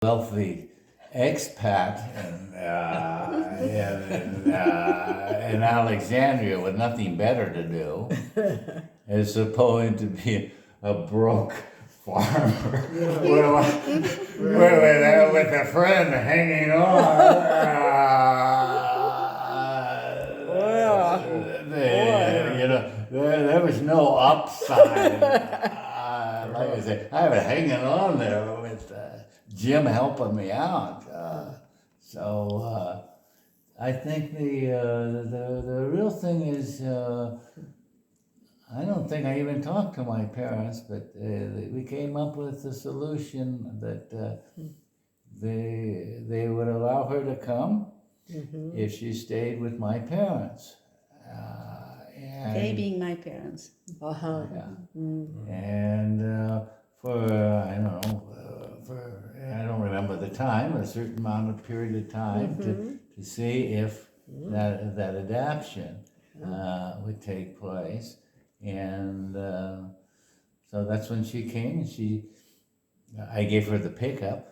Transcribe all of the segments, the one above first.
wealthy expat in Alexandria with nothing better to do, as opposed to be a broke farmer with a friend hanging on. There was no upside. Like I said, I was hanging on there with Jim helping me out. I think the real thing is, I don't think I even talked to my parents, but we came up with a solution that they would allow her to come if she stayed with my parents. They being my parents. Uh-huh. Yeah. And for I don't know, I don't remember the time, a certain amount of period of time to see if that adaptation would take place, and so that's when she came. And I gave her the pickup.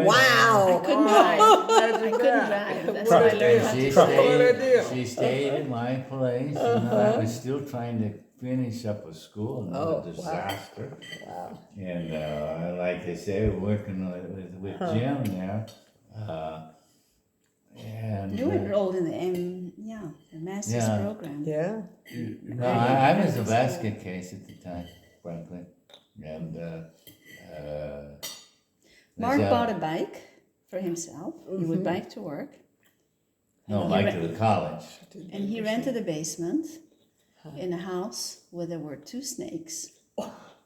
Wow. I couldn't drive. I couldn't drive. That's why I learned how to drive. She stayed at my place, and I was still trying to finish up with school, and it was a disaster. Wow. And like I say, working with Jim there, and You enrolled in the master's program. Yeah. no, I was a basket case at the time, frankly, and Mark bought a bike for himself. He would bike to work. no, like to the college. And he rented a basement in a house where there were 2 snakes,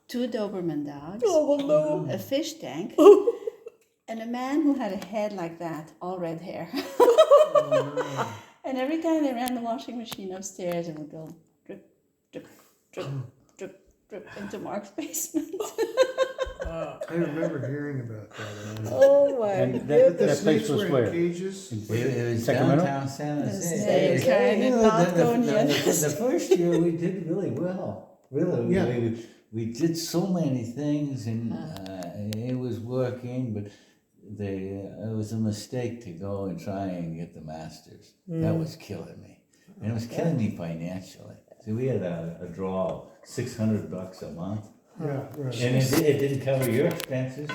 2 Doberman dogs, a fish tank, and a man who had a head like that, all red hair. And every time they ran the washing machine upstairs, it would go drip, drip, drip, drip, drip into Mark's basement. I remember hearing about that. Oh my And But that, the that place snakes was were where? in cages. It was Sacramento? downtown San Jose. Same kind of The first year we did really well. Really, Yeah. we did so many things, and it was working, but it was a mistake to go and try and get the masters. That was killing me, and it was killing me financially. So we had a draw of $600 a month. Yeah, right. And it didn't cover your expenses.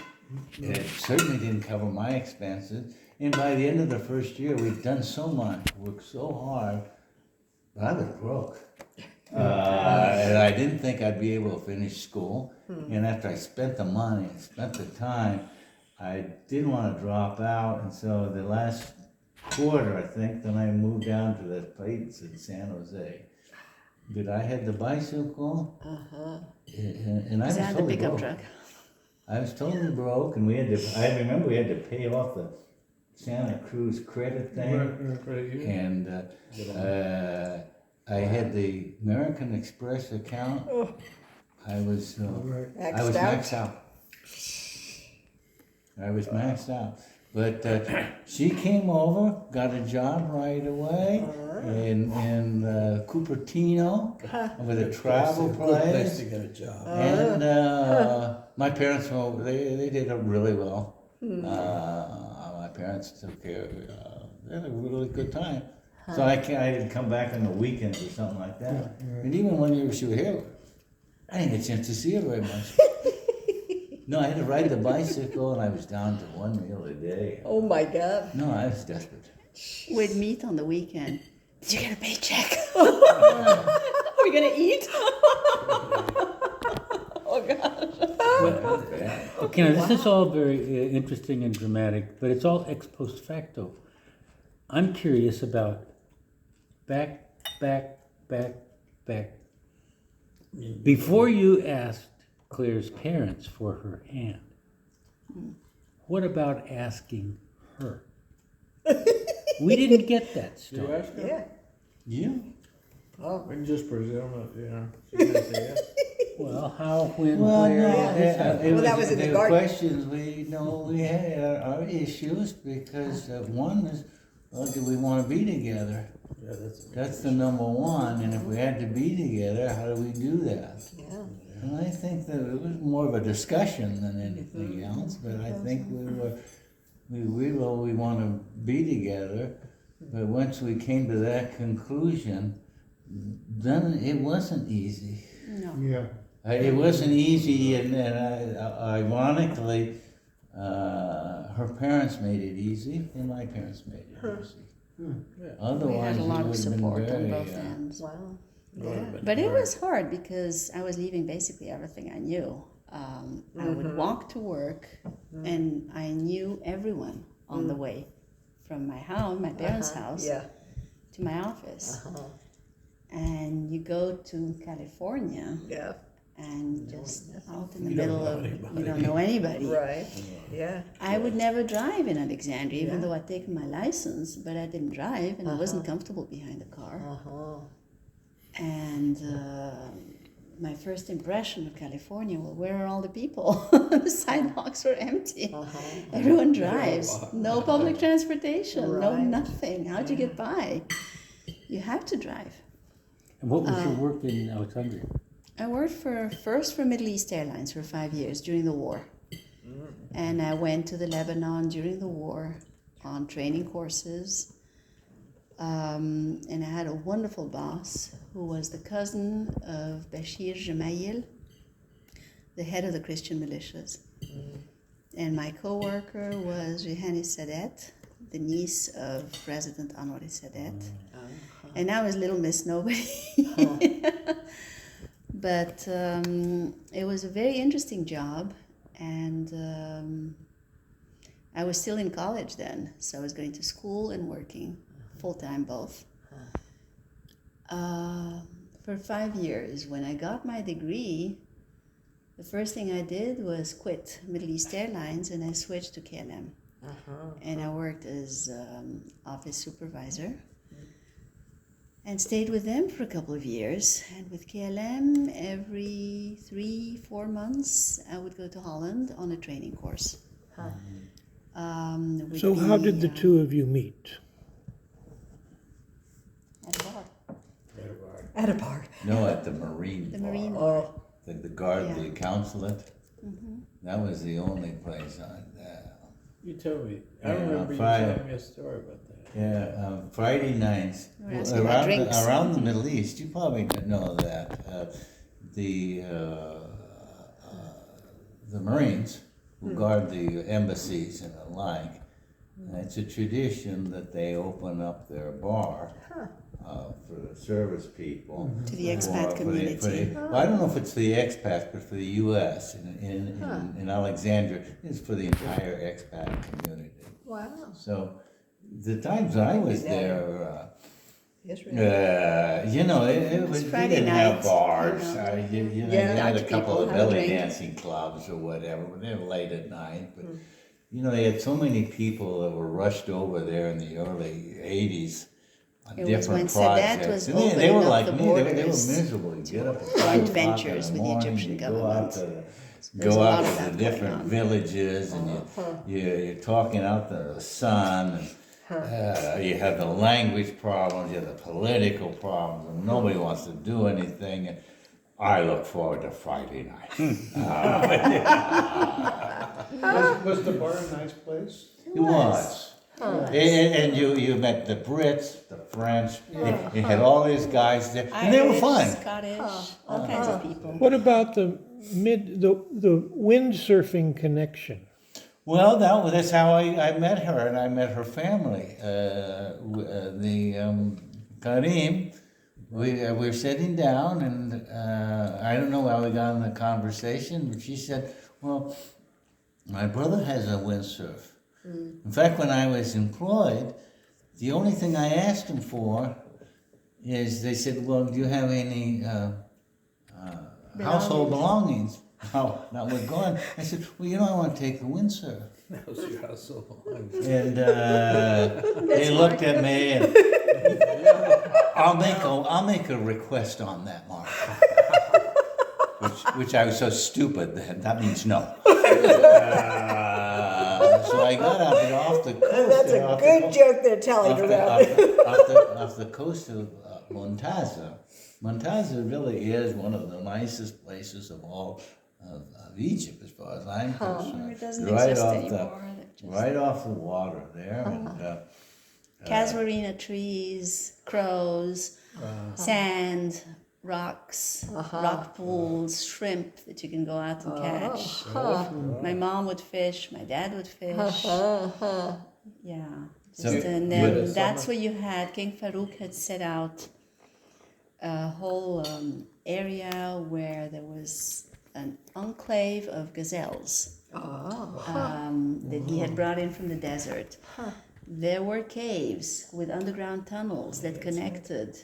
It certainly didn't cover my expenses. And by the end of the first year, we'd done so much, worked so hard, but I was broke. And I didn't think I'd be able to finish school. And after I spent the money, spent the time, I didn't want to drop out. And so the last quarter, I think, then I moved down to the place in San Jose. But I had the bicycle. And I Is was that the totally pickup broke. truck? I was totally broke, and I remember we had to pay off the Santa Cruz credit thing, and I had the American Express account. I was maxed out. I was maxed out. But she came over, got a job right away in Cupertino with a travel place. to get a job. And my parents, they did really well. My parents took care of it. They had a really good time. So I didn't come back on the weekends or something like that. And even when she was here, I didn't get a chance to see her very much. No, I had to ride the bicycle, and I was down to one meal a day. Oh my God. No, I was desperate. We'd meet on the weekend. Did you get a paycheck? Are we gonna eat? Oh gosh. Okay, now this is all very interesting and dramatic, but it's all ex post facto. I'm curious about back. Before you asked Claire's parents for her hand, what about asking her? We didn't get that You story. ask her? Yeah. You? We can just presume it, you know. She's gonna say yes. Well, how, when, Well, where? no, Well, that was in the there garden. were questions we had our issues because one is, well, do we want to be together? Yeah, That's the number one, and if we had to be together, how do we do that? Yeah. And I think that it was more of a discussion than anything else, but I think we want to be together. But once we came to that conclusion, then it wasn't easy. No. Yeah. It wasn't easy, and ironically, her parents made it easy, and my parents made it easy. We Otherwise, had a lot it of would have been support very, on both ends. Wow. But it was hard because I was leaving basically everything I knew. I would walk to work, and I knew everyone on the way, from my house, my parents' house, Yeah. to my office. And you go to California, Yeah. and just out in the You don't middle know of, anybody. you don't know anybody. Right. Yeah. I would never drive in Alexandria, even Yeah. though I'd taken my license, but I didn't drive, and I wasn't comfortable behind the car. And my first impression of California, well, where are all the people? The sidewalks were empty. Everyone drives. No public transportation. No Right. nothing. How'd you get by? You have to drive. And what was your work in Alexandria? I worked first for Middle East Airlines for 5 years during the war. And I went to the Lebanon during the war on training courses. And I had a wonderful boss who was the cousin of Bashir Gemayel, the head of the Christian militias. And my co-worker was Rihani Sadet, the niece of President Anwar Sadat. And I was Little Miss Nobody. But it was a very interesting job, and I was still in college then, so I was going to school and working full-time both. For 5 years, when I got my degree, the first thing I did was quit Middle East Airlines, and I switched to KLM. And I worked as office supervisor. And stayed with them for a couple of years. And with KLM, every 3-4 months, I would go to Holland on a training course. So how did the two of you meet? At a bar. At a bar. No, at the Marine The Bar. Marine Oh. The guard, Yeah. the consulate. That was the only place You told me. I Yeah, remember you Friday. telling me a story about that. Friday nights, We're asking about drinks. around the Middle East, you probably know that, the Marines who guard the embassies and the like, it's a tradition that they open up their bar for the service people. To the expat community. Well, I don't know if it's the expats, but for the U.S. in Alexandria, it's for the entire expat community. Wow. So the times I was Yeah. there, Yes, really. you know, it was, Friday they didn't have night, bars. you know. You Yeah. had a Dutch couple people of have a belly drink. dancing clubs or whatever, but they were late at night. But you know, they had so many people that were rushed over there in the early '80s on It was when different Sadat projects. was And they were opening up like the me. They were borders. miserable. You get up at 5 Joint o'clock in ventures the with the morning, Egyptian you government. There's go a out lot of to that the going different on. villages, and you're talking out to the sun. And, you have the language problems, you have the political problems, and nobody wants to do anything. And I look forward to Friday night. Was the bar a nice place? It was. And you met the Brits, the French. You had all these guys there, and they were Irish, fun. Scottish, all kinds of people. What about the windsurfing connection? Well, that's how I met her, and I met her family. Karim, we were sitting down, and I don't know how we got in the conversation, but she said, well, my brother has a windsurf. In fact, when I was employed, the only thing I asked him for is, they said, well, do you have any household belongings? Oh, now we're going. I said, well, you know, I want to take the windsurf. That was your hustle. And they looked at me, and I'll make a request on that, Mark. Which I was so stupid that means no. So I got out there off the coast. That's a good joke they're telling around. Off the coast of Montaza, Montazah really is one of the nicest places of all of Egypt, as far as I'm concerned. It doesn't Right exist off anymore. They're just Right off the water there, and casuarina trees, crows, sand, rocks, rock pools, shrimp that you can go out and catch. My mom would fish, my dad would fish. Yeah. So, And then that's where you had, King Farouk had set out a whole area where there was an enclave of gazelles that he had brought in from the desert. There were caves with underground tunnels that connected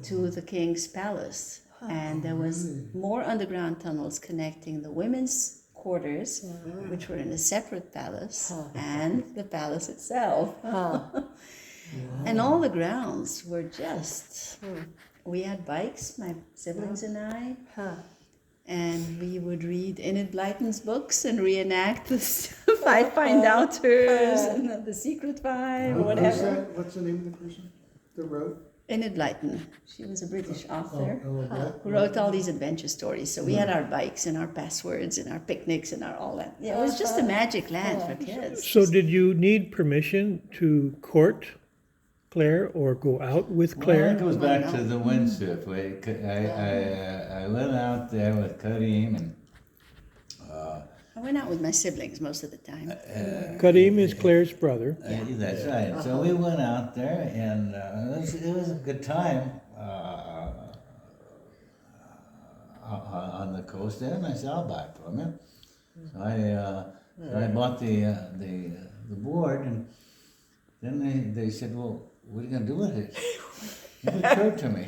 to the king's palace, and there was more underground tunnels connecting the women's quarters, which were in a separate palace, and the palace itself. And all the grounds were just, we had bikes, my siblings and I, and we would read Enid Blyton's books and reenact the Five Fine Doubters and the Secret Five or whatever. What's the name of the person that wrote? Enid Blyton. She was a British author that. who wrote all these adventure stories. So we had our bikes and our passwords and our picnics and our all that. Yeah, it was just a magic land for kids. So did you need permission to court Claire or go out with Well, Claire? that goes back to the windsurf. I went out there with Karim, and I went out with my siblings most of the time. Karim is Claire's brother. that's right. So we went out there, and it was a good time on the coast there. And I said, "I'll buy it from you." So I bought the board, and then they said, "Well, what are you gonna do with it?" It occurred to me.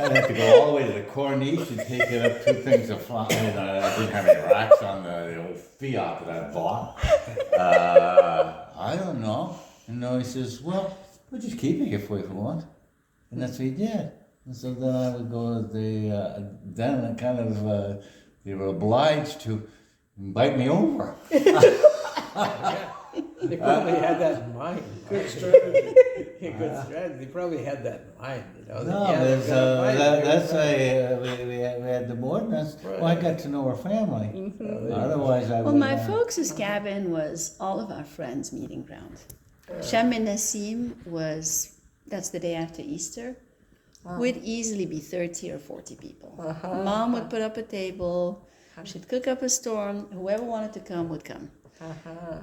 I'd have to go all the way to the Corniche and take it up 2 things of fly. I didn't have any racks on the old Fiat that I bought. I don't know. And he says, "Well, we're just keeping it for you if you want." And that's what he did. And so then I would go to then kind of, they were obliged to invite me over. They probably had that in mind. Good strategy. Good strategy. They probably had that in mind, you know. No, Yeah, that's, they're gonna fight it. that's why we had the board, and that's well, I got to know her family. Otherwise, I Well, would. my folks' cabin was all of our friends' meeting ground. Shem and Nassim that's the day after Easter. Would easily be 30 or 40 people. Mom would put up a table, she'd cook up a storm, whoever wanted to come would come.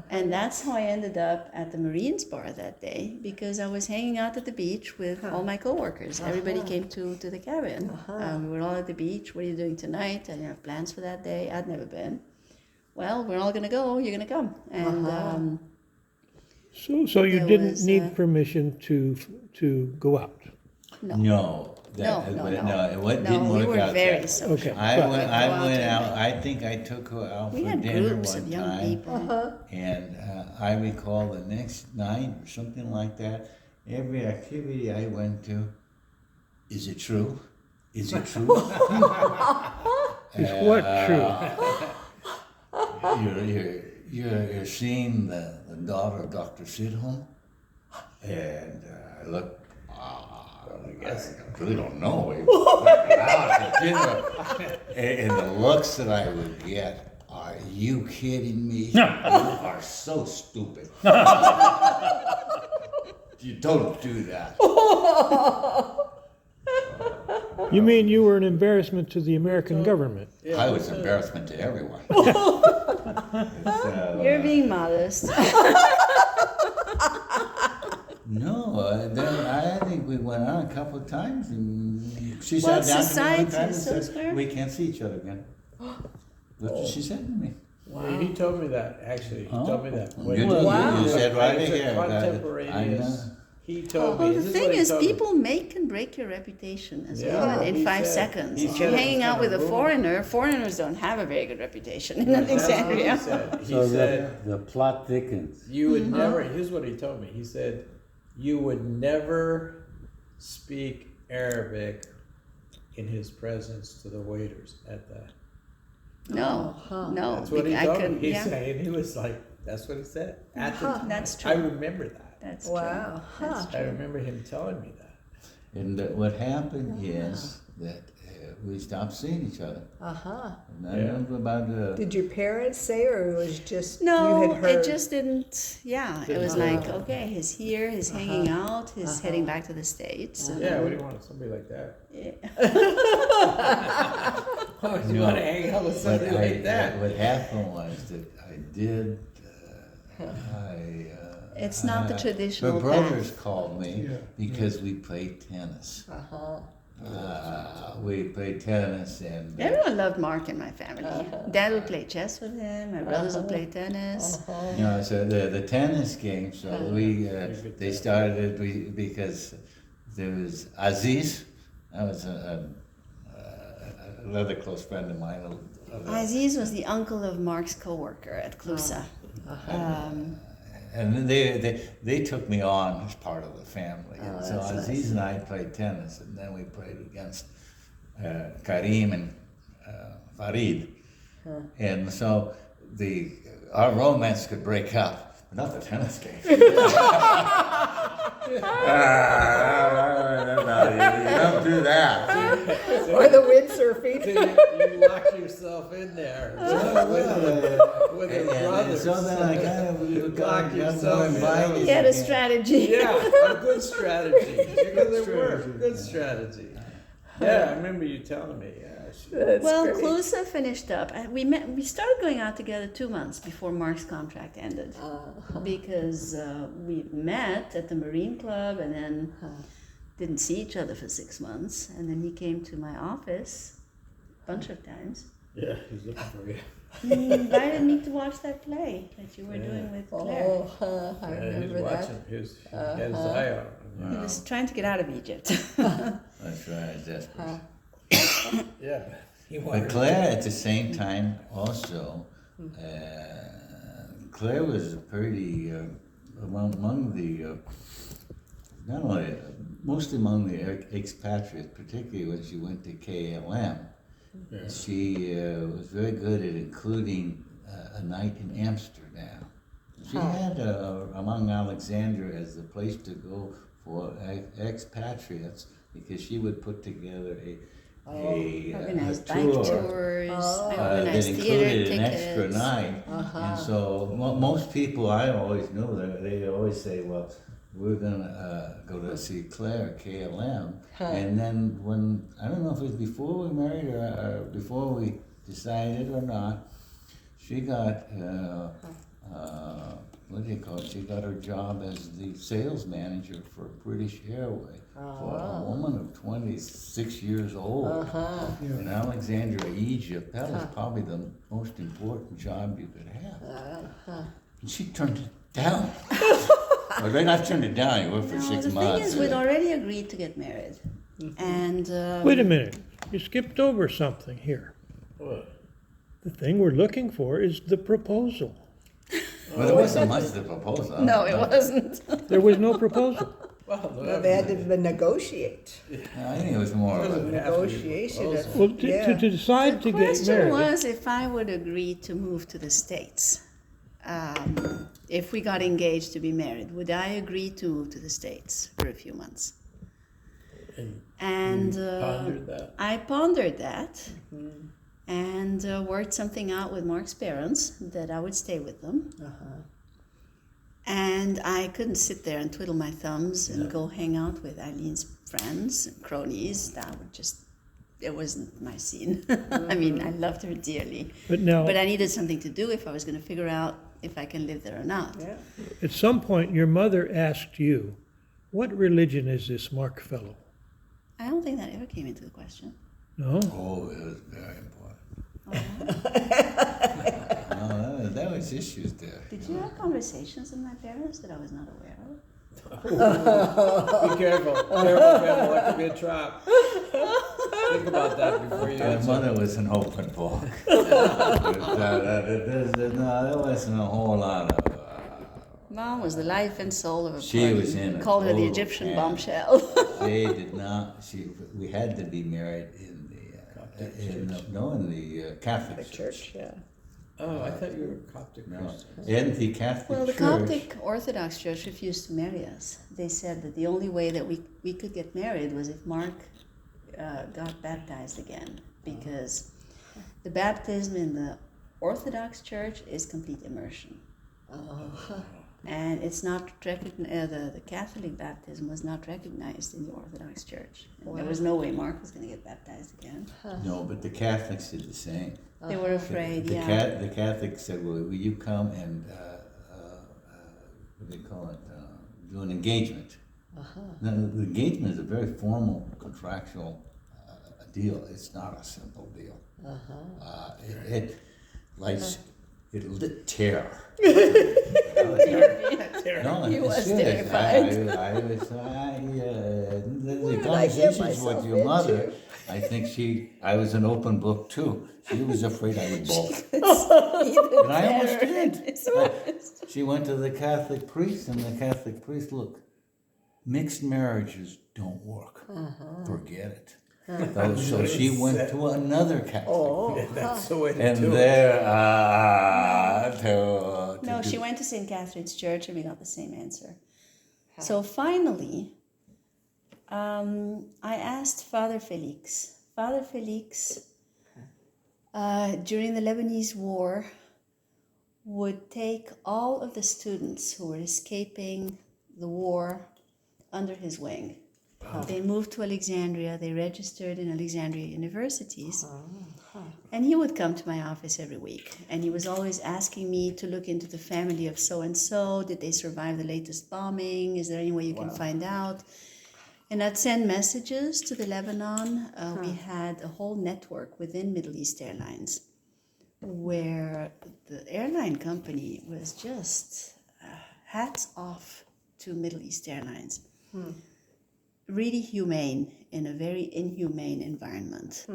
And that's how I ended up at the Marines Bar that day, because I was hanging out at the beach with all my coworkers. Everybody came to the cabin. We were all at the beach. What are you doing tonight? I didn't have plans for that day. I'd never been. Well, we're all gonna go. You're gonna come. And So you There didn't was, need permission to go out? No, No, it didn't we work were out very that way. social. Okay. I But- went out out. I think I took her out We for had dinner groups one of young time, people. and I recall the next night or something like that. Every activity I went to, is it true? Is it true? Is what true? You're seeing the daughter of Dr. Sidholm, and I look. I guess I really don't know. He was out at dinner, and the looks that I would get. Are you kidding me? You are so stupid. You don't do that. You mean you were an embarrassment to the American government? I was an embarrassment to everyone. You're being modest. No, then I think we went on a couple of times, and she Well, sat down to me society one time and is so said, square. "We can't see each other again." That's what she said to me. Wow. He told me that, actually. He Oh. told me that. You did? You said right It's a here. I know. Contemporaneous. He told me. Well, the this is thing what he is, told me. people make and break your reputation as a Yeah, woman in he 5 said- seconds. he If said you're it's hanging out with a kinda foreigner, foreigners don't have a very good reputation in That's what Alexandria. He said. He So said the plot thickens. you would never. Here's what he told me. He said you would never speak Arabic in his presence to the waiters at that. No, no, That's what he I told me. couldn't. He Yeah, said, and he was like, "That's what he said." At the time. That's I true. remember that. that's Wow. true. That's I true. remember him telling me that. And what happened is that we stopped seeing each other. Uh-huh. And I remember about Did your parents say, or it was just you No, had heard? it just didn't. Yeah, it was like, okay, he's here, he's hanging out, he's heading back to the States. and- Yeah, what do you want? Somebody like that? Yeah. Why would you want to hang out with but somebody like that? what happened was that I did. It's not the traditional My brothers path. called me because we played tennis. Uh-huh. We played tennis and Everyone loved Mark in my family. Dad would play chess with him. My brothers would play tennis. you know, so the tennis game. So they started because there was Aziz. That was another close friend of mine. Aziz was the uncle of Mark's coworker at Clusa. And then they took me on as part of the family. And so that's Aziz and I played tennis, and then we played against Karim and Farid. And so our romance could break up, but not the tennis game. You don't do that. Or the windsurfing. You locked yourself in there with your brothers. So then I kind of Locked yourself in. invited. He had a strategy. Yeah, a good strategy. Because it worked. Good strategy. Yeah, I remember you telling me. Yeah. That's Well, great. Clusa finished up. We started going out together 2 months before Mark's contract ended. Because we met at the Marine Club and then didn't see each other for 6 months. And then he came to my office a bunch of times. Yeah, he's looking for you. He invited me to watch that play that you were doing with Claire. Oh, I Yeah, remember he's that. watching. He had his eye on him. He was trying to get out of Egypt. That's right, desperate. Yeah. He But wanted Claire, at the same time, also, Claire was pretty among the not only mostly among the expatriates, particularly when she went to KLM. Yeah. She was very good at including a night in Amsterdam. She had among Alexandria as the place to go for expatriates because she would put together a Organized bike tour tours, Oh. that organized theater included an tickets. extra night. And so most people I always knew, they always say, well, we're gonna go to see Claire at KLM. And then when, I don't know if it was before we married or before we decided or not, she got, what do you call it? She got her job as the sales manager for British Airways. For a woman of 26 years old in Alexandria, Egypt, that was probably the most important job you could have. And she turned it down. Well, they not turned it down, you worked for No, 6 the months. thing is, we'd already agreed to get married. And Wait a minute, you skipped over something here. What? The thing we're looking for is the proposal. Well, there wasn't much to propose on. no, it wasn't. There was no proposal. Well, they had to negotiate. I think it was more of a, Negotiation. of- Well, yeah. to decide The to get question married. was if I would agree to move to the States. If we got engaged to be married, would I agree to move to the States for a few months? And Pondered that. I pondered that and worked something out with Mark's parents that I would stay with them. And I couldn't sit there and twiddle my thumbs and go hang out with Eileen's friends and cronies. That would just, it wasn't my scene. I mean, I loved her dearly. But now, But I needed something to do if I was going to figure out if I can live there or not. Yeah. at some point, your mother asked you, what religion is this Mark fellow? I don't think that ever came into the question. No? oh, it was very important. No, there was issues there. Did you have conversations with my parents that I was not aware of? Be careful. Careful, that could be a trap. Think about that before you My answer. mother was an open book. There wasn't a whole lot of. Mom was the life and soul of a She party. was in We a called her the total Egyptian panic. bombshell. They did not. We had to be married in the Catholic The Church, yeah. Oh, I thought you were Coptic No, Christian. and the Catholic Well, the Church. Coptic Orthodox Church refused to marry us. They said that the only way that we could get married was if Mark got baptized again, because the baptism in the Orthodox Church is complete immersion. And it's not the Catholic baptism was not recognized in the Orthodox Church. And there was no way Mark was going to get baptized again. No, but the Catholics did the same. They were afraid, The yeah. The Catholics said, well, will you come and, what do they call it, do an engagement? Now, the engagement is a very formal contractual deal. It's not a simple deal. It lights, it lit terror. No, He was it's serious. terrified. The did I get conversations myself with your mother, into? I think I was an open book too. She was afraid I would bolt. And I understood. She went to the Catholic priest, and the Catholic priest, look, mixed marriages don't work. Forget it. So she went to another Catholic. That's the way to And do it. there, No, she went to St. Catherine's Church and we got the same answer. So finally, I asked Father Felix. Father Felix, during the Lebanese War, would take all of the students who were escaping the war under his wing. They moved to Alexandria, they registered in Alexandria universities, and he would come to my office every week. And he was always asking me to look into the family of so-and-so. Did they survive the latest bombing? Is there any way you can find out? And I'd send messages to the Lebanon. We had a whole network within Middle East Airlines where the airline company was just hats off to Middle East Airlines. Really humane in a very inhumane environment.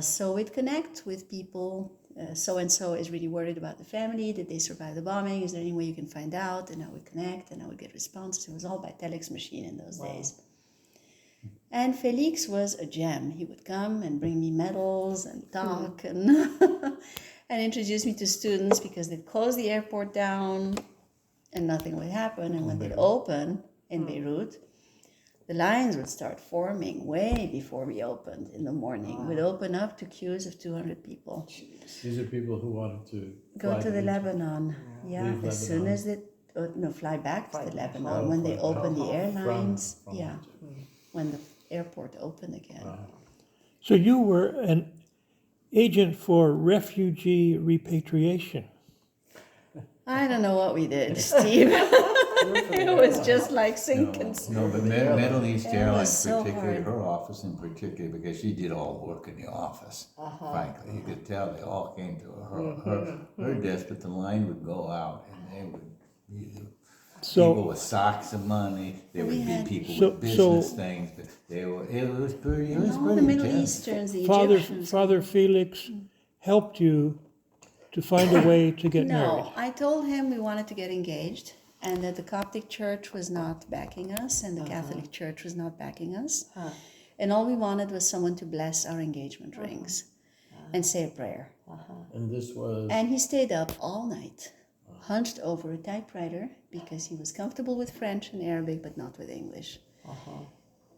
So we'd connect with people. So-and-so is really worried about the family. Did they survive the bombing? Is there any way you can find out? And I would connect and I would get responses. It was all by telex machine in those days. And Felix was a gem. He would come and bring me medals and talk and and introduce me to students, because they'd close the airport down and nothing would happen. And when they'd open in Beirut, the lines would start forming way before we opened in the morning. We'd open up to queues of 200 people. These are people who wanted to Go fly to the Lebanon. Yeah, Leave as soon Lebanon. as they, fly back to the Lebanon. Oh, When they fly- opened the from- airlines. from- Yeah, when the airport opened again. So you were an agent for refugee repatriation. I don't know what we did, Steve. It was just like sinking. No, but Middle East It was Airlines, so particularly hard. her office in particular, because she did all the work in the office. Frankly, you could tell they all came to her desk, but the line would go out, and they would be So- people with socks of money. There would be people So- with business so- things. But it was pretty. It was All pretty the Middle intense. Easterns, the Father Egyptians. Father Felix helped you to find a way to get married. No, I told him we wanted to get engaged and that the Coptic Church was not backing us and the Catholic Church was not backing us. And all we wanted was someone to bless our engagement rings and say a prayer. And this was And he stayed up all night, hunched over a typewriter, because he was comfortable with French and Arabic, but not with English.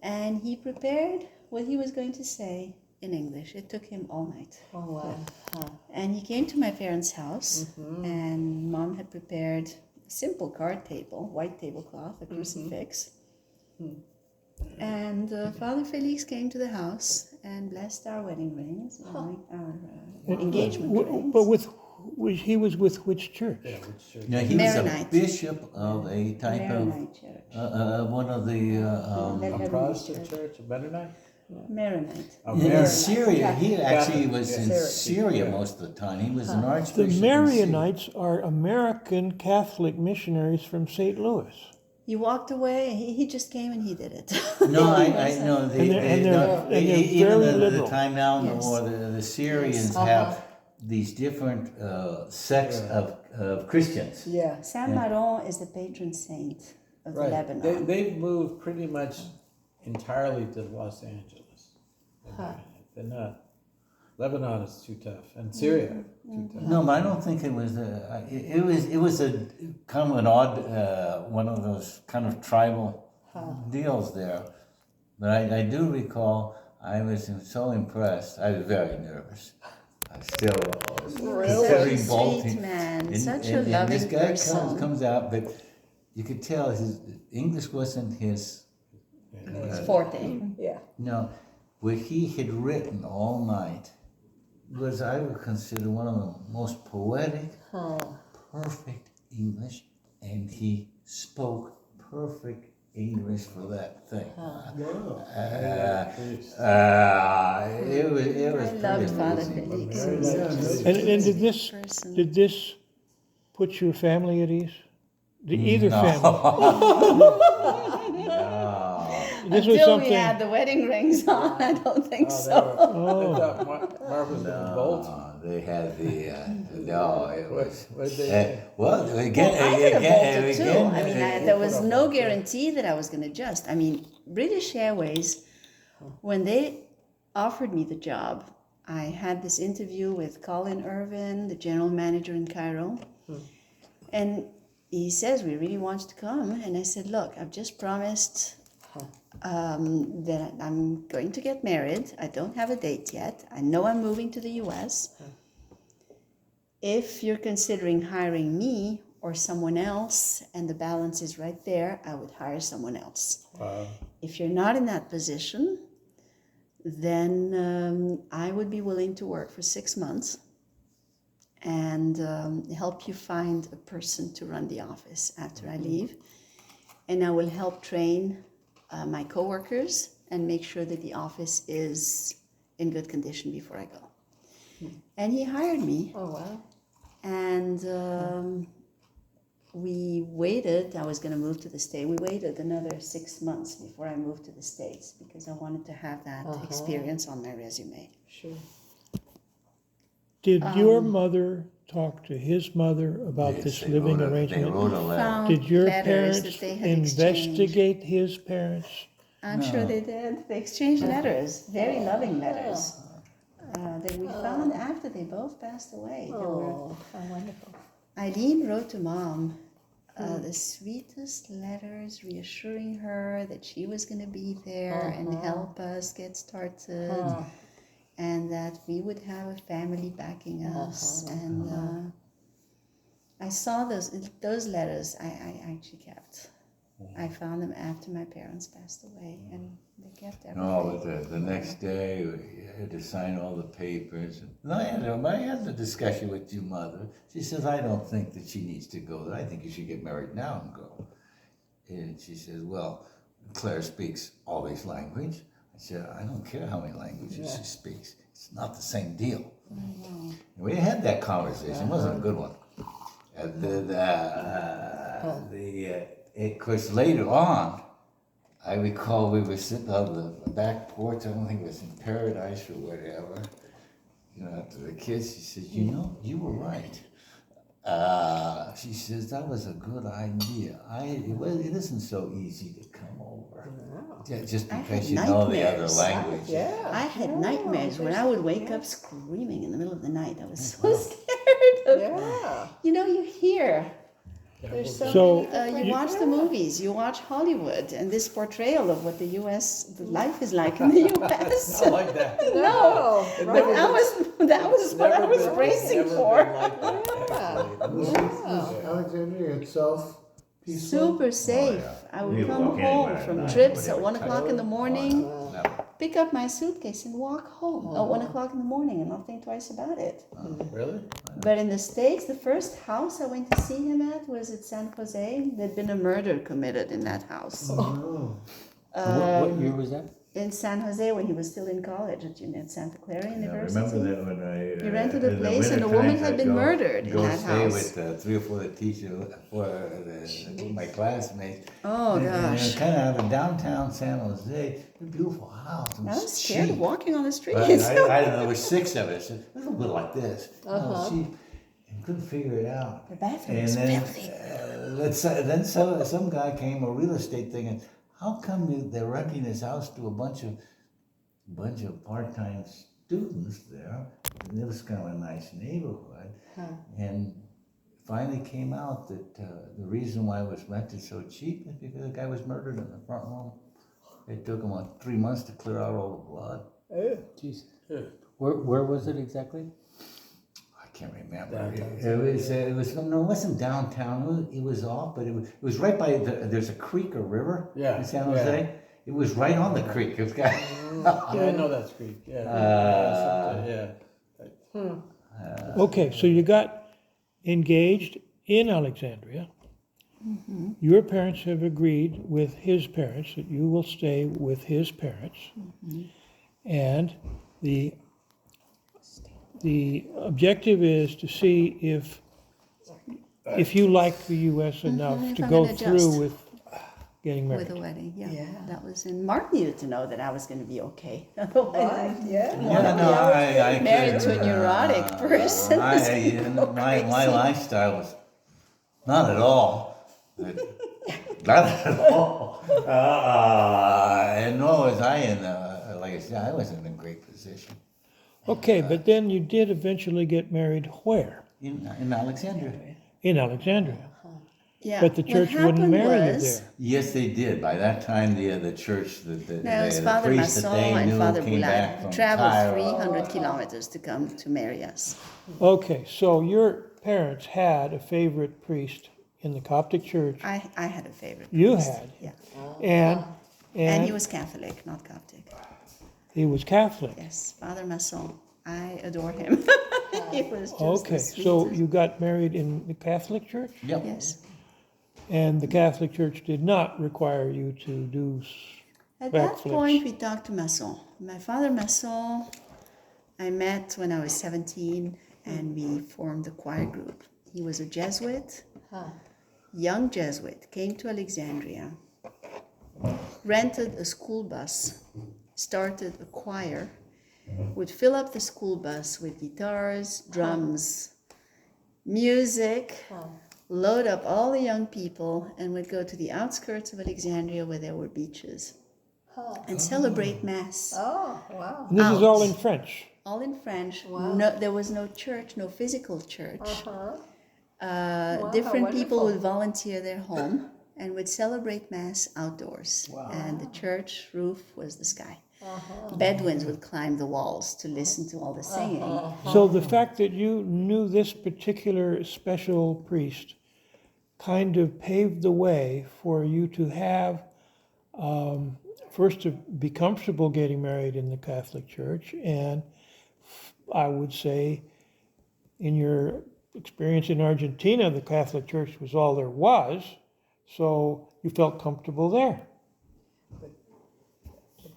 And he prepared what he was going to say in English. It took him all night. Oh, wow. And he came to my parents' house, and Mom had prepared a simple card table, white tablecloth, a crucifix. And Father Felix came to the house and blessed our wedding rings, our engagement rings. But he was with which church? Now he was a Maronite. bishop of a type Maronite Church. of one of the a Protestant church, a Mennonite? Maronite. Oh, in Maronite. Syria. He actually Catholic, was yeah. in Syria. Syria most of the time. He was an The archbishop. in Syria. Marianites are American Catholic missionaries from St. Louis. He walked away. He just came and he did it. No, I know. And they're Even very the liberal. time now in the Yes. war, the Syrians have these different sects of Christians. Yeah. Saint Maron is the patron saint of the Right. Lebanon. They've moved pretty much entirely to Los Angeles. They're not. Lebanon is too tough, and Syria too tough. No, but I don't think it was it was a kind of an odd one of those kind of tribal deals there. But I do recall I was so impressed. I was very nervous. I still was. Such a Considering sweet bolting. man, And- such a and loving this guy person. comes out, but you could tell his English wasn't his. It's forte. Yeah. No, what he had written all night was, I would consider, one of the most poetic, perfect English, and he spoke perfect English for that thing. It was I pretty loved Father amazing. Felix. And, Such a and sweet did person. this put your family at ease? Either No. family? This was Until we something. had the wedding rings on, I don't think Oh, so. they thought Marv was going to bolt. They had the no. It was. What did they say? Well, again, Well, I could have bolted too. again, I mean, there was no guarantee that I was going to adjust. I mean, British Airways, when they offered me the job, I had this interview with Colin Irvin, the general manager in Cairo, and he says, "We really want you to come." And I said, "Look, I've just promised that I'm going to get married. I don't have a date yet. I know I'm moving to the U.S. If you're considering hiring me or someone else and the balance is right there, I would hire someone else. Wow. If you're not in that position, then I would be willing to work for 6 months and help you find a person to run the office after I leave. And I will help train my coworkers and make sure that the office is in good condition before I go." And he hired me. Oh, wow. And we waited. I was going to move to the States. We waited another 6 months before I moved to the States because I wanted to have that experience on my resume. Sure. Did your mother talk to his mother about Yes, this they living wrote a- arrangement? They wrote a letter. Found Did your letters parents that they had exchanged. investigate his parents? I'm sure they did. They exchanged letters, very loving letters, that we found after they both passed away. There were Oh, how wonderful. Eileen wrote to Mom the sweetest letters, reassuring her that she was going to be there and help us get started, and that we would have a family backing us. And I saw those letters. I actually kept. I found them after my parents passed away, and they kept everything. No, but the next day we had to sign all the papers. And I had a discussion with your mother. She says, "I don't think that she needs to go there. I think you should get married now and go." And she says, "Well, Claire speaks all these languages." I said, "I don't care how many languages she speaks. It's not the same deal." And we had that conversation. It wasn't a good one. Of course, later on, I recall we were sitting on the back porch. I don't think it was in Paradise or whatever. You know, after the kids, she said, "You know, you were right." She says, "That was a good idea. It isn't so easy to come over. Just I had because you know the other nightmares. language." Yeah. I had nightmares when I would wake up screaming in the middle of the night. I was so scared. Yeah. You know, you hear. There's so, So, You watch the movies, you watch Hollywood, and this portrayal of what the life is like in the U.S. I like that. no. But that was what I was bracing never for. been like that, Was Alexandria itself peaceful? Super safe. I would You come walk anywhere home at from night, trips at whatever 1 o'clock in the morning, No. pick up my suitcase and walk home at 1 o'clock in the morning and not think twice about it. Really? But in the States, the first house I went to see him at was at San Jose. There'd been a murder committed in that house. Oh. What year was that? In San Jose when he was still in college at Santa Clara I University. remember that when I. He rented a in the place and a winter woman times, had I'd been murdered in go that stay house. with 3 or 4 of the teachers, my classmates. Oh, and gosh. kind of out of downtown San Jose, a beautiful house. And I was it's scared cheap. of walking on the But streets. I don't know, there were 6 of us. It was a little bit like this. Cheap. And couldn't figure it out. The bathroom And was then, filthy. then some guy came, a real estate thing, and how come they're renting this house to a bunch of part-time students there. And it was kind of a nice neighborhood. And finally came out that the reason why it was rented so cheap is because the guy was murdered in the front room. It took him like 3 months to clear out all the blood. Jeez. Where was it exactly? I can't remember. Downtown. It was no, it wasn't downtown. It was off, but it was right by there's a creek or river in San Jose. It was right on the creek. It was Yeah, I know that's Greek. Yeah. Okay, so you got engaged in Alexandria. Your parents have agreed with his parents that you will stay with his parents. And the objective is to see if you like the U.S. enough if to I'm go gonna through adjust. with getting With married. a wedding, yeah. Yeah. That was in. Mark needed to know that I was going to be okay. Otherwise, Right, yeah. Yeah, no, I Married couldn't, to a neurotic person. My lifestyle was not at all. Not at all. And nor was I in, like I said, I was in a great position Okay, but then you did eventually get married where? in Alexandria. In Alexandria. Yeah. But the what church wouldn't happened marry you was- there. Yes, they did. By that time, the church, No, it was the Father priest that Masson they and knew Father came back Boulard from traveled Cairo. 300 kilometers to come to marry us. Okay, so your parents had a favorite priest in the Coptic church, I had a favorite. You priest. had? Yeah. and And he was Catholic, not Coptic. he was Catholic. Yes, Father Masson. I adore him. He was just Okay, the so sweetest. you got married in the Catholic church, Yep. Yes. and the Catholic church did not require you to do. At that Backflips. point, we talked to Masson. My father Masson, I met when I was 17, and we formed a choir group. He was a Jesuit, young Jesuit, came to Alexandria, rented a school bus, started a choir, would fill up the school bus with guitars, drums, music, load up all the young people, and would go to the outskirts of Alexandria where there were beaches and celebrate Mass. Oh, wow. And this is all Out. in French. All in French. Wow. No, there was no church, no physical church. Uh-huh. Different wonderful. people would volunteer their home and would celebrate Mass outdoors. And the church roof was the sky. Bedouins would climb the walls to listen to all the singing. So the fact that you knew this particular special priest kind of paved the way for you to have, first to be comfortable getting married in the Catholic Church, and I would say in your experience in Argentina, the Catholic Church was all there was, so you felt comfortable there.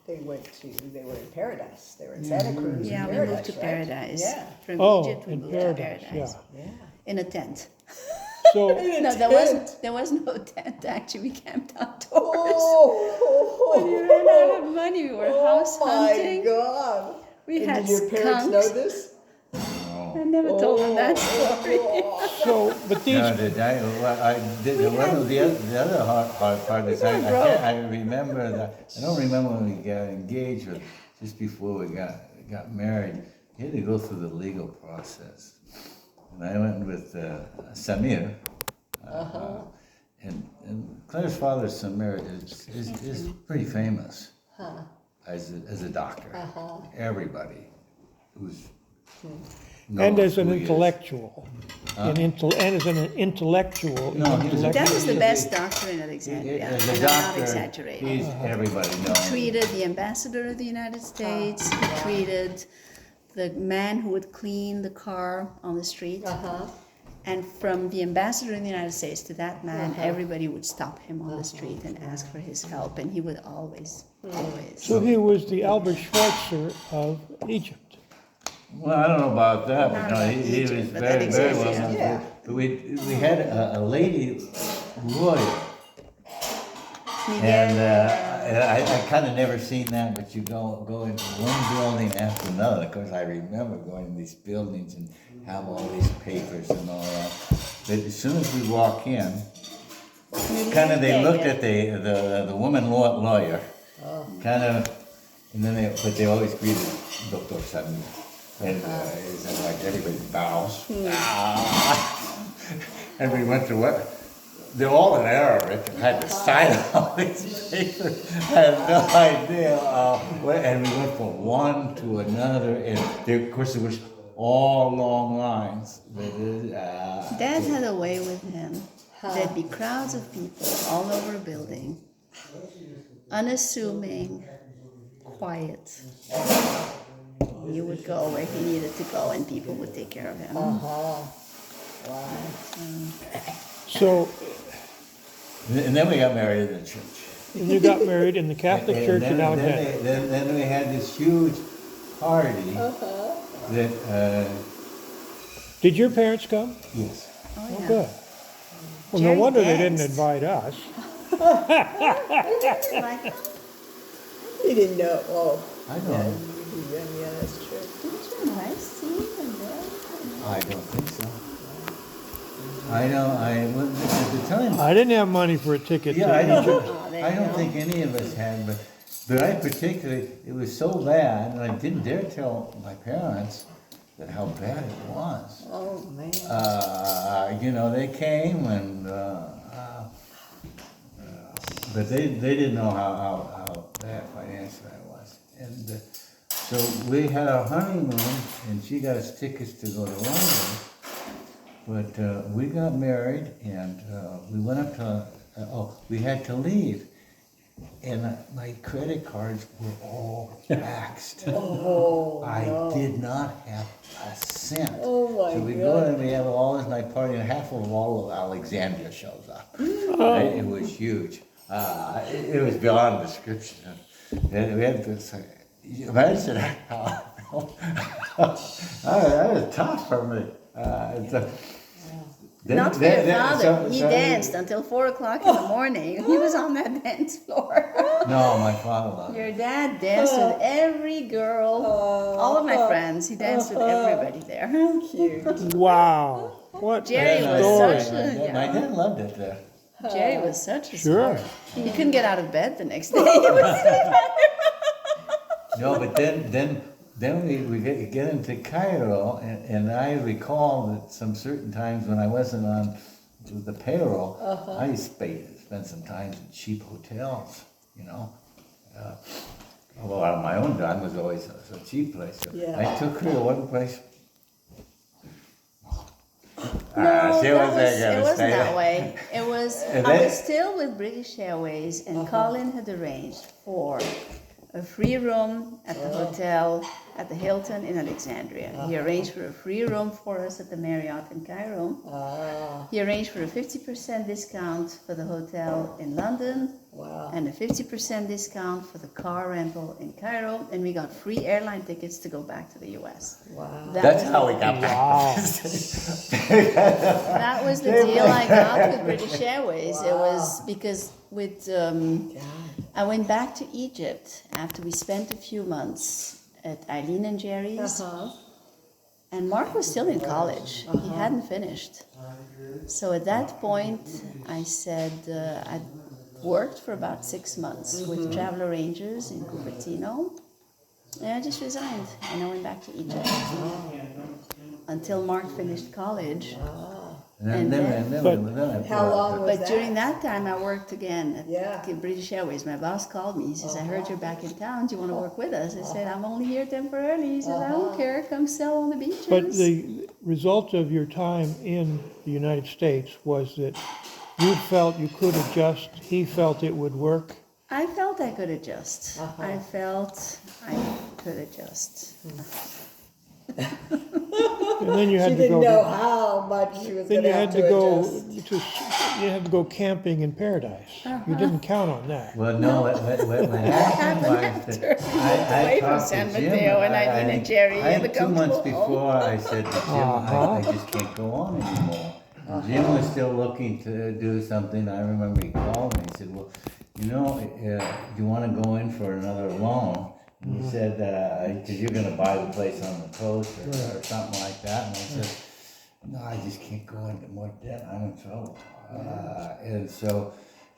They were in Paradise. They were in Santa Cruz. Yeah, in we moved to right? Paradise. Yeah. From Oh, Egypt, we in moved Paradise, to Paradise. yeah. In a tent. So, No, there was no tent. Actually, we camped outdoors. Oh, When we ran out of money, we were house my hunting. God. We And had did your parents know skunks. this? I never told them that story. so, but these, No, the other hard part is I remember that, I don't remember when we got engaged, but just before we got married, you had to go through the legal process. And I went with Samir, and Claire's father, Samir, is pretty famous as a doctor. Everybody who's and knows as an who he is. intellectual, and as an intellectual. No, he was a- That was the He- best doctor in Alexandria. As And a I'm not doctor, exaggerating. he's everybody knows. Treated the ambassador of the United States. He treated the man who would clean the car on the street. And from the ambassador of the United States to that man, everybody would stop him on the street and ask for his help, and he would always. So he was the Albert Schweitzer of Egypt. Well, I don't know about that, but Not no, about he was Egypt, but very, that very exists, well yeah. known. Yeah. But we had a lady lawyer, and I kind of never seen that, but you go into one building after another. Of course, I remember going to these buildings and have all these papers and all that. But as soon as we walk in, kind of they looked at the woman lawyer, kind of And then but they always greeted Dr. Sami. And it's like everybody bows. And we went to what? They're all in Arabic and had to sign all these papers. I have no idea. And we went from one to another. And there, of course, it was all long lines. Dad had a way with him. There'd be crowds of people all over a building, unassuming, quiet. He would go where he needed to go, and people would take care of him. So, And then we got married in the church. and you got married in the Catholic And Church then, in Alexandria. then we had this huge party that, Did your parents come? yes. Oh, Oh, yeah. good. Well, no Jerry wonder they didn't danced. invite us. Like, You didn't know, oh, I yeah, don't, yeah, that's true. didn't you guys see him there? I don't think so. I know, at the time, I didn't have money for a ticket yeah, to I any church. Oh, there I you don't go. think any of us had, but I particularly, it was so bad, and I didn't dare tell my parents that how bad it was. Oh, man. You know, they came and, but they didn't know how bad financially I was. And so we had our honeymoon, and she got us tickets to go to London. But we got married, and we went up to, we had to leave. And my credit cards were all maxed. Oh, I no. did not have a cent. Oh, my So we God. go and we have all this night party, and half of all of Alexandria shows up. Right? It was huge. It was beyond description. And we had this. Imagine how I felt. That was tough for me. Not for your father. He danced until 4 o'clock in the morning. He was on that dance floor. No, my father loved it. Your dad danced with every girl, all of my friends. He danced with everybody there. Cute. Wow. What Jerry a was story. such a, My dad loved it there. Jerry was such a Sure. sport. He couldn't get out of bed the next day. He was No, but then we get into Cairo, and I recall that some certain times when I wasn't on the payroll, I used to spend some time in cheap hotels, you know. Although my own dime was always a cheap place. So Yeah. I took her to one place. No, she it gonna wasn't stay that there. way. It was, And I then- was still with British Airways, and Colin had arranged for a free room at the hotel at the Hilton in Alexandria. He arranged for a free room for us at the Marriott in Cairo. He arranged for a 50% discount for the hotel in London. Wow. And a 50% discount for the car rental in Cairo, and we got free airline tickets to go back to the US. Wow. That's how we got back. Wow. That was the deal I got with British Airways. It was because with I went back to Egypt after we spent a few months at Eileen and Jerry's, and Mark was still in college. He hadn't finished. So at that point, I said I worked for about 6 months with Traveler Rangers in Cupertino, and I just resigned and I went back to Egypt until Mark finished college. And then How long was But that? during that time, I worked again at Yeah. British Airways. My boss called me. He says, "I heard you're back in town. Do you want to work with us?" I said, "I'm only here temporarily." He says, "I don't care. Come sell on the beaches." But the result of your time in the United States was that you felt you could adjust, he felt it would work. I felt I could adjust. I felt I could adjust. And then you She had to didn't go. know how much she was Then going you to had have to to go adjust. you had to go camping in paradise. You didn't count on that. Well, no, what happened was that I away from talked San to Jim. Mateo and Eileen and Jerry I and had the 2 months comfortable before I said to Jim, I just can't go on anymore. And Jim was still looking to do something. I remember he called me and said, well, you know, do you want to go in for another loan? And he said, because you're going to buy the place on the coast or something like that. And I said, no, I just can't go into more debt. I'm in trouble. And so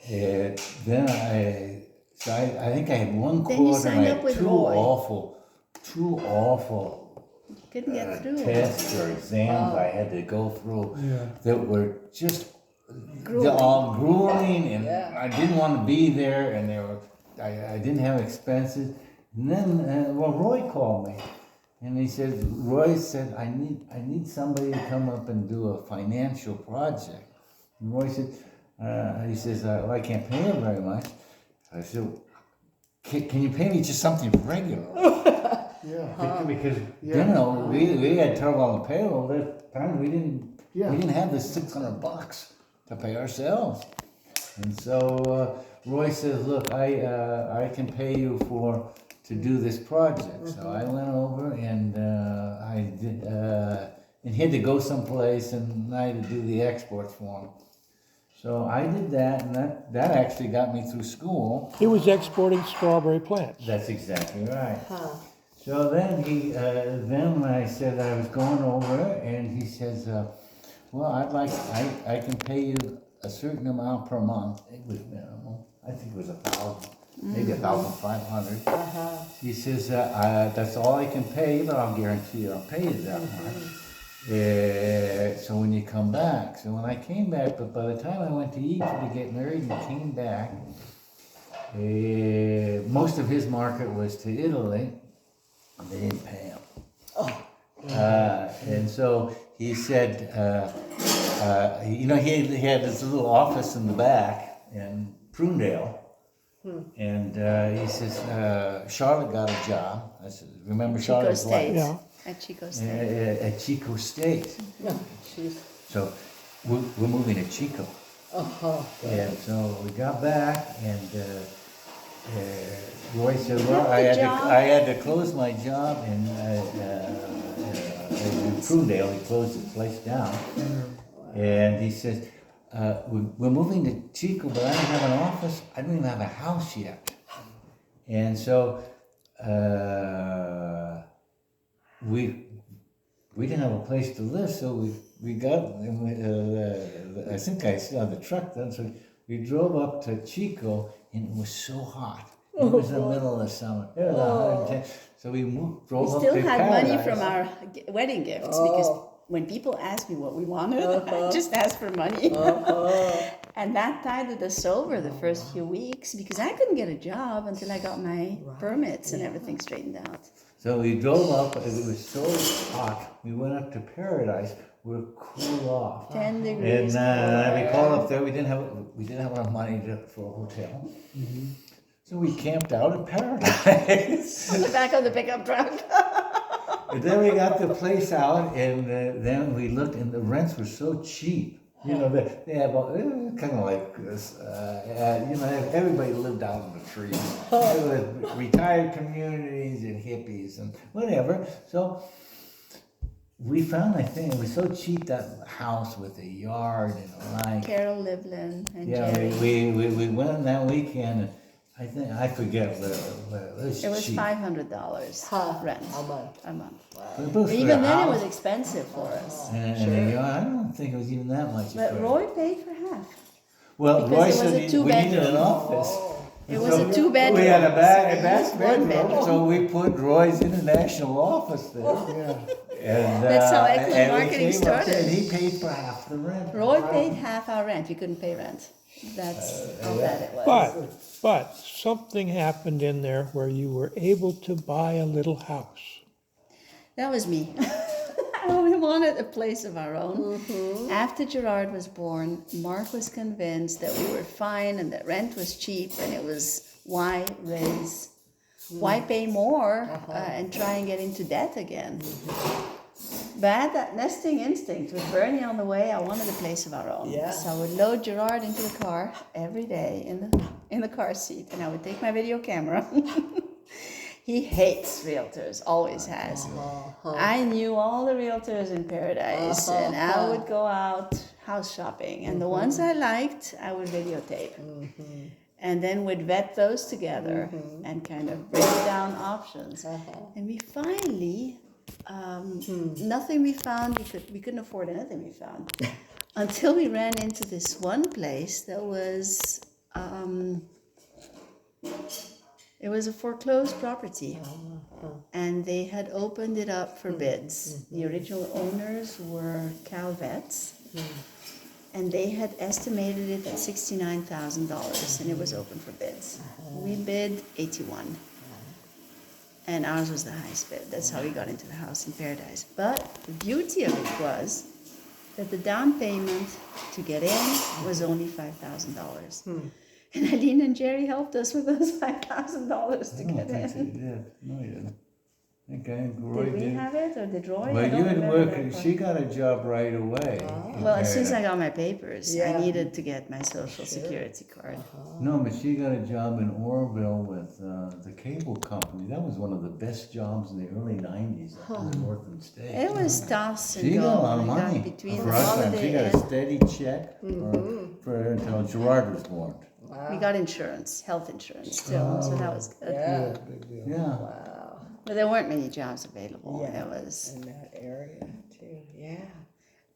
then So I think I had one Then you quarter and signed I up had with two Roy. awful Couldn't get through. tests or exams I had to go through Yeah. that were just Grueling. all grueling, and Yeah. I didn't want to be there, and I didn't have expenses. And then Roy called me, and Roy said, I need somebody to come up and do a financial project. And Roy said, he says, well, I can't pay you very much. I said, can you pay me just something regular? Yeah. Because Yeah. you know we had trouble on the payroll. That time we Yeah. didn't have the $600 to pay ourselves. And so Roy says, look, I can pay you to do this project. So I went over and I did, and he had to go someplace and I had to do the exports for him. So I did that, and that actually got me through school. He was exporting strawberry plants. That's exactly right. So then then when I said I was going over, and he says, well, I can pay you a certain amount per month. It was minimal. I think it was 1,000, maybe 1,500. He says, that's all I can pay you, but I'll guarantee you I'll pay you that much. So when you come back, so when I came back, but by the time I went to Egypt to get married and came back, most of his market was to Italy. They didn't pay him. And so he said, he had this little office in the back in Prunedale. And he says, Charlotte got a job. I said, remember Chico Charlotte's State. wife? Yeah. At Chico State. At Chico State. She's, So we're moving to Chico. And so we got back, and Roy said, well, I had to close my job in Prunedale. He closed the place down. And he says, we're moving to Chico, but I don't have an office. I don't even have a house yet. And so we didn't have a place to live, so we got, I think I still have the truck then, so we drove up to Chico, and it was so hot. It was the middle of the summer. It was 110. So we drove We up still to had money Paradise. from our wedding gifts because when people asked me what we wanted, I just asked for money. And that tided us over the first few weeks because I couldn't get a job until I got my permits and everything straightened out. So we drove up, and it was so hot. We went up to Paradise. We were cool off. 10 degrees. And I recall up there, we didn't have enough money for a hotel. So we camped out in Paradise. On the back of the pickup truck. And then we got the place out, and then we looked, and the rents were so cheap. You know, they have kind of like this, everybody lived out in the trees. It was retired communities and hippies and whatever. So we found, I think, it was so cheap, that house with a yard and a line. Carol Livlin and Yeah, Jerry. we went on that weekend, and I forget what it was. It was cheap. $500 rent a month. a month. But both for Even the then, it house was expensive for us. and the yard, I don't think it was even that much. But for it. Roy paid for half. Well, because Roy it was said a we needed two-bedroom. an office. It was a two-bedroom. We had a so back we back used one bedroom, bedroom. so we put Roy's international office there. And, That's how and Excellent we Marketing came up there, started. and he paid for half the rent. Roy paid half our rent. We couldn't pay rent. That's how bad it was. But something happened in there where you were able to buy a little house. That was me. We wanted a place of our own. After Gerard was born, Mark was convinced that we were fine and that rent was cheap, and it was why pay more and try and get into debt again. But I had that nesting instinct with Bernie on the way. I wanted a place of our own. Yeah. So I would load Gerard into the car every day in the car seat, and I would take my video camera. He hates realtors, always has. I knew all the realtors in Paradise, and I would go out house shopping, and the ones I liked, I would videotape. And then we'd vet those together and kind of break down options. And we finally, nothing we found, we couldn't afford anything we found. Until we ran into this one place that was It was a foreclosed property, and they had opened it up for bids. The original owners were Calvets, and they had estimated it at $69,000, and it was open for bids. We bid 81, and ours was the highest bid. That's how we got into the house in Paradise. But the beauty of it was that the down payment to get in was only $5,000. And Aline and Jerry helped us with those $5,000 to I don't get think so, you in. did. No, you didn't. I think Roy Did we did. have it, or did Roy? I Well, don't you had remember that work, part. she got a job right away. in Well, as soon as I Paradise. got my papers, I Yeah. needed to get my social security card. No, but she got a job in Orville with the cable company. That was one of the best jobs in the early '90s up in the northern states. It was toss and She go. got a lot of I got money between for the us. She holiday got a and steady check for her until Gerard was born. we got insurance, health insurance still, so that was good. Yeah. Big deal. Yeah. Wow. But there weren't many jobs available. Yeah. It was. In that area too. Yeah.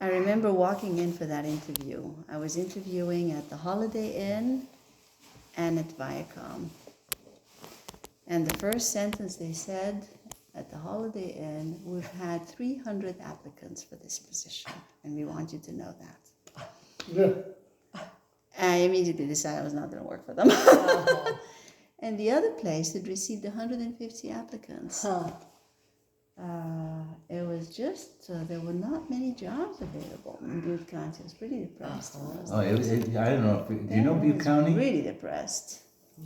I remember walking in for that interview. I was interviewing at the Holiday Inn and at Viacom. And the first sentence they said at the Holiday Inn, we've had 300 applicants for this position, and we want you to know that. Yeah. I immediately decided I was not going to work for them. And the other place had received 150 applicants. It was just, there were not many jobs available in Butte County. I was pretty depressed. Oh, I don't know. Do you know I Butte was County? really depressed.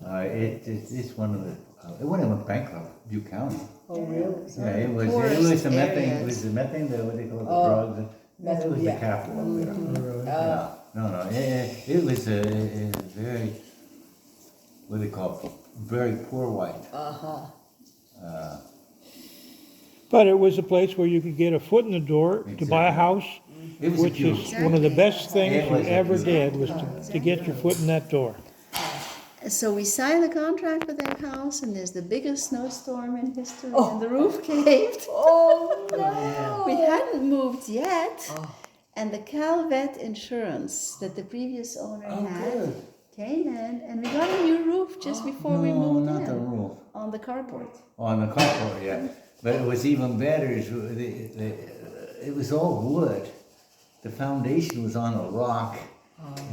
It's one of the. It went bankrupt. Butte County. Oh, really? Yeah, it was. It Poorest was the methane. It areas. was the methane. What they call it, the Oh, drugs. It was yeah. the capital of it. Really? Yeah. No. It was a very. What do they call it? Very poor white. But it was a place where you could get a foot in the door to buy a house, It was a which is beautiful. one of the best things It you was a ever beautiful- did, was to get your foot in that door. So we signed the contract for that house, and there's the biggest snowstorm in history, and the roof caved. Oh no. We hadn't moved yet, and the Calvet insurance that the previous owner had came in, and we got a new roof just before we No, moved not in the roof. on the carport. On the carport, yeah. But it was even better. It was all wood. The foundation was on a rock.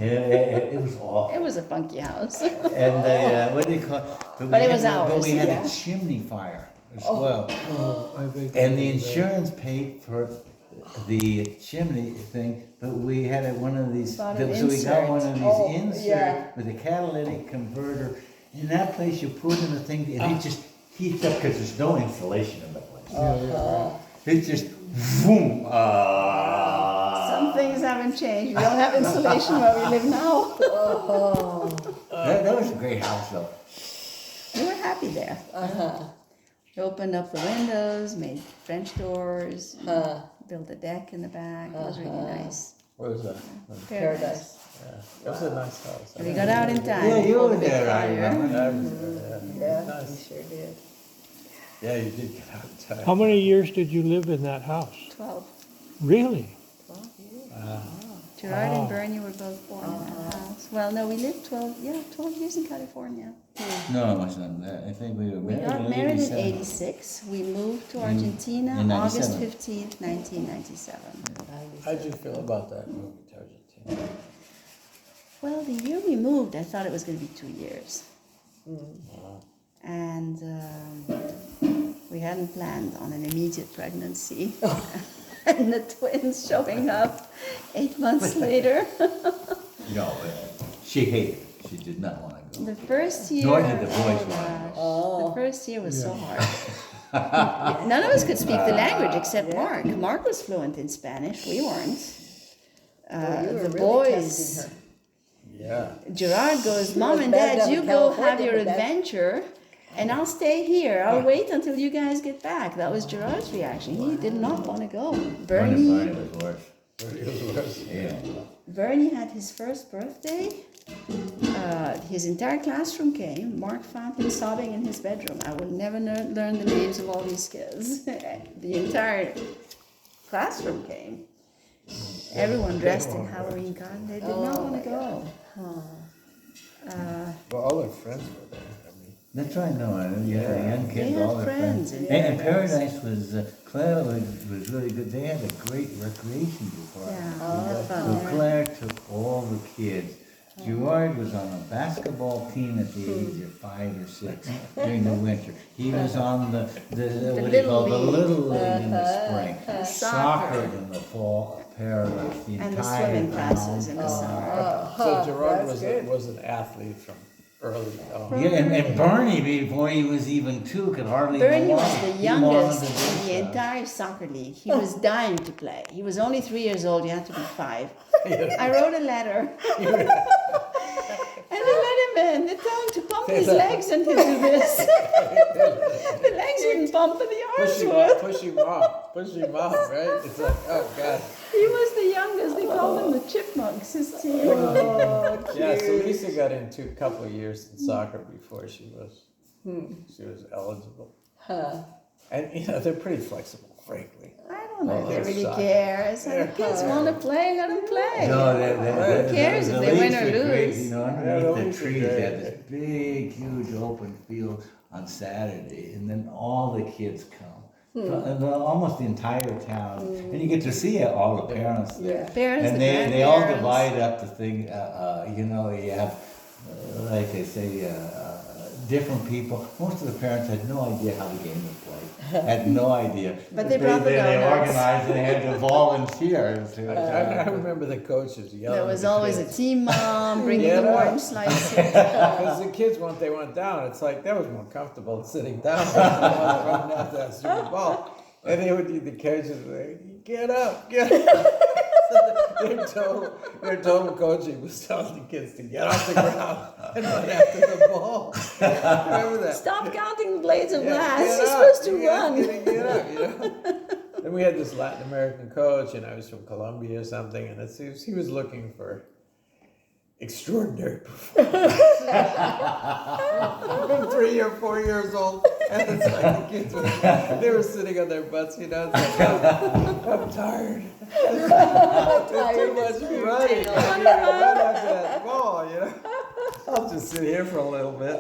It was awful. It was a funky house. And what do they call it? But it was But ours, we had yeah. a chimney fire as well. Oh, I think. And the insurance paid for the chimney thing, but we had one of these, so Bought an we got one of insert. these Oh, inserts yeah. with a catalytic converter. In that place, you put in the thing, and it just heats up because there's no insulation in the place. It just, boom. Some things haven't changed. We don't have insulation where we live now. That was a great house, though. We were happy there. We opened up the windows, made French doors, built a deck in the back. It was really nice. Where was that? Paradise. Yeah, it was a nice house. We got out in time. Yeah, you before were the big there, I fire. remember. I was there, yeah. Yeah. Nice. You sure did. Yeah, you did get out in time. How many years did you live in that house? 12. Really? 12 years. Gerard and Bernie were both born in that house. Well, no, we lived 12 years in California. No, it wasn't that. I think we were We married got in married in 87. 86. We moved to Argentina in August 97. 15th, 1997. How'd you feel about that moving to Argentina? Well, the year we moved, I thought it was going to be 2 years. And we hadn't planned on an immediate pregnancy. And the twins showing up 8 months later. No, she hated it. She did not want to go. The first year. Nor did the boys oh want gosh, The first year was so hard. None of us could speak the language except Mark. Mark was fluent in Spanish. We weren't. You were The really boys. testing her. Yeah. Gerard goes, Mom was and bad Dad, enough you in go have California, your but that- adventure, and I'll stay here. I'll wait until you guys get back. That was Gerard's reaction. He did not want to go. Bernie was worse. It was Yeah. Bernie had his first birthday. His entire classroom came. Mark found him sobbing in his bedroom. I will never learn the names of all these kids. The entire classroom came. Everyone dressed in Halloween costume. They did not want to go. Well, all our friends were there. I mean, That's right, no, yeah, young They kids, all had their friends friends. in And Paradise was, Claire was really good, they had a great recreation department. Yeah, Oh, So Claire took all the kids. Gerard was on a basketball team at the age of 5 or 6 during the winter. He was on the what do you call, the Little Little League in the spring. Soccer. Soccer in the fall, Paradise, the And the entire swimming classes in the ground. summer. So Gerard that's good. was an athlete from early on. Yeah, and Bernie, before he was even 2, could hardly Bernie go was on. the He youngest wanted to in do the so. entire soccer league. He was dying to play. He was only 3 years old. You had to be 5. I wrote a letter. And I let him in. They told him to pump his legs and he'd do this. The legs wouldn't pump, but the arms would. Push him off, right? It's like, oh God. He was the youngest. They called him the Chipmunks, his team. Yeah, so Lisa got into a couple of years in soccer before she was eligible. And you know, they're pretty flexible, frankly. I don't know if they're they really soccer. care. I said, the kids want to play, let them play. No, Who cares if they win or great, lose? you know, Yeah, the underneath leagues the are trees, they great. had this big, huge open field on Saturday, and then all the kids come. And almost the entire town, and you get to see all the parents there. Parents, And the they all grandparents. divide up the thing, you know, you have, like they say, different people. Most of the parents had no idea how the game was played, had no idea. But they brought the They donuts. organized, and they had to volunteer. I remember the coaches yelling. There at was the always a kids. team mom bringing Get the up. orange slices. Because the kids, once they went down, it's like that was more comfortable than sitting down. Running after that stupid ball. And they would do the coaches like, get up, get up. Their total coaching was telling the kids to get off the ground and run after the ball. Remember that? Stop counting the blades of glass. Get You're up, supposed to you run. Get up, you know. Then we had this Latin American coach, and I was from Colombia or something, and he was looking for extraordinary performance. From 3 or 4 years old, and it's like the kids they were sitting on their butts, you know. It's like, I'm tired. There's too much running. I can't run after that ball, you know. I'll just sit here for a little bit.